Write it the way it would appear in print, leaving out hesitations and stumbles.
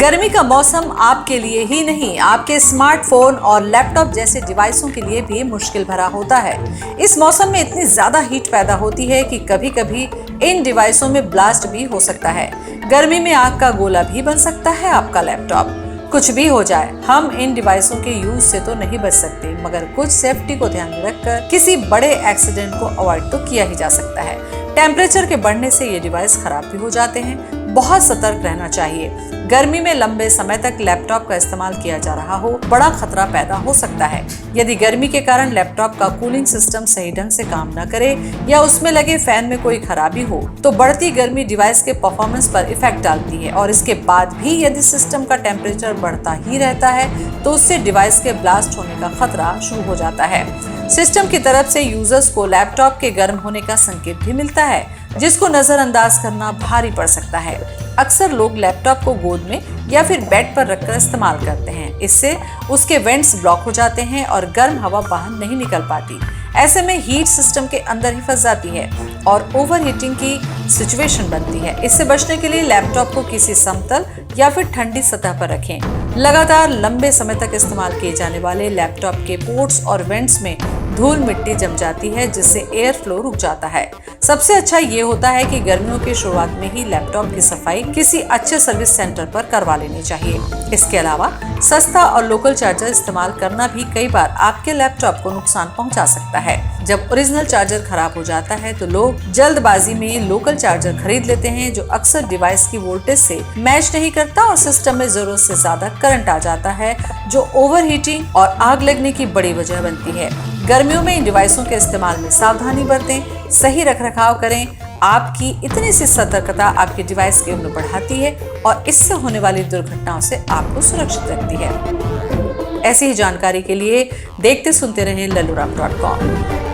गर्मी का मौसम आपके लिए ही नहीं, आपके स्मार्टफोन और लैपटॉप जैसे डिवाइसों के लिए भी मुश्किल भरा होता है। इस मौसम में इतनी ज्यादा हीट पैदा होती है कि कभी कभी इन डिवाइसों में ब्लास्ट भी हो सकता है। गर्मी में आग का गोला भी बन सकता है आपका लैपटॉप। कुछ भी हो जाए, हम इन डिवाइसों के यूज से तो नहीं बच सकते, मगर कुछ सेफ्टी को ध्यान में रखकर किसी बड़े एक्सीडेंट को अवॉइड तो किया ही जा सकता है। टेम्परेचर के बढ़ने से ये डिवाइस खराब भी हो जाते हैं। बहुत सतर्क रहना चाहिए। गर्मी में लंबे समय तक लैपटॉप का इस्तेमाल किया जा रहा हो, बड़ा खतरा पैदा हो सकता है। यदि गर्मी के कारण लैपटॉप का कूलिंग सिस्टम सही ढंग से काम न करे या उसमें लगे फैन में कोई खराबी हो, तो बढ़ती गर्मी डिवाइस के परफॉर्मेंस पर इफेक्ट डालती है। और इसके बाद भी यदि सिस्टम का टेम्परेचर बढ़ता ही रहता है तो उससे डिवाइस के ब्लास्ट होने का खतरा शुरू हो जाता है। सिस्टम की तरफ से यूजर्स को लैपटॉप के गर्म होने का संकेत भी मिलता है, जिसको नजरअंदाज करना भारी पड़ सकता है। अक्सर लोग लैपटॉप को गोद में या फिर बेड पर रखकर इस्तेमाल करते हैं। इससे उसके वेंट्स ब्लॉक हो जाते हैं और गर्म हवा बाहर नहीं निकल पाती। ऐसे में हीट सिस्टम के अंदर ही फंस जाती है और ओवरहीटिंग की सिचुएशन बनती है। इससे बचने के लिए लैपटॉप को किसी समतल या फिर ठंडी सतह पर रखें। लगातार लंबे समय तक इस्तेमाल किए जाने वाले लैपटॉप के पोर्ट्स और वेंट्स में धूल मिट्टी जम जाती है, जिससे एयर फ्लो रुक जाता है। सबसे अच्छा ये होता है कि गर्मियों की शुरुआत में ही लैपटॉप की सफाई किसी अच्छे सर्विस सेंटर पर करवा लेनी चाहिए। इसके अलावा सस्ता और लोकल चार्जर इस्तेमाल करना भी कई बार आपके लैपटॉप को नुकसान पहुंचा सकता है। जब ओरिजिनल चार्जर खराब हो जाता है तो लोग जल्दबाजी में लोकल चार्जर खरीद लेते हैं, जो अक्सर डिवाइस की वोल्टेज से मैच नहीं करता और सिस्टम में जरूरत से ज्यादा करंट आ जाता है, जो ओवरहीटिंग और आग लगने की बड़ी वजह बनती है। गर्मियों में इन डिवाइसों के इस्तेमाल में सावधानी बरतें, सही रखरखाव करें। आपकी इतनी सी सतर्कता आपके डिवाइस की उम्र बढ़ाती है और इससे होने वाली दुर्घटनाओं से आपको सुरक्षित रखती है। ऐसी ही जानकारी के लिए देखते सुनते रहें लल्लूराम.com।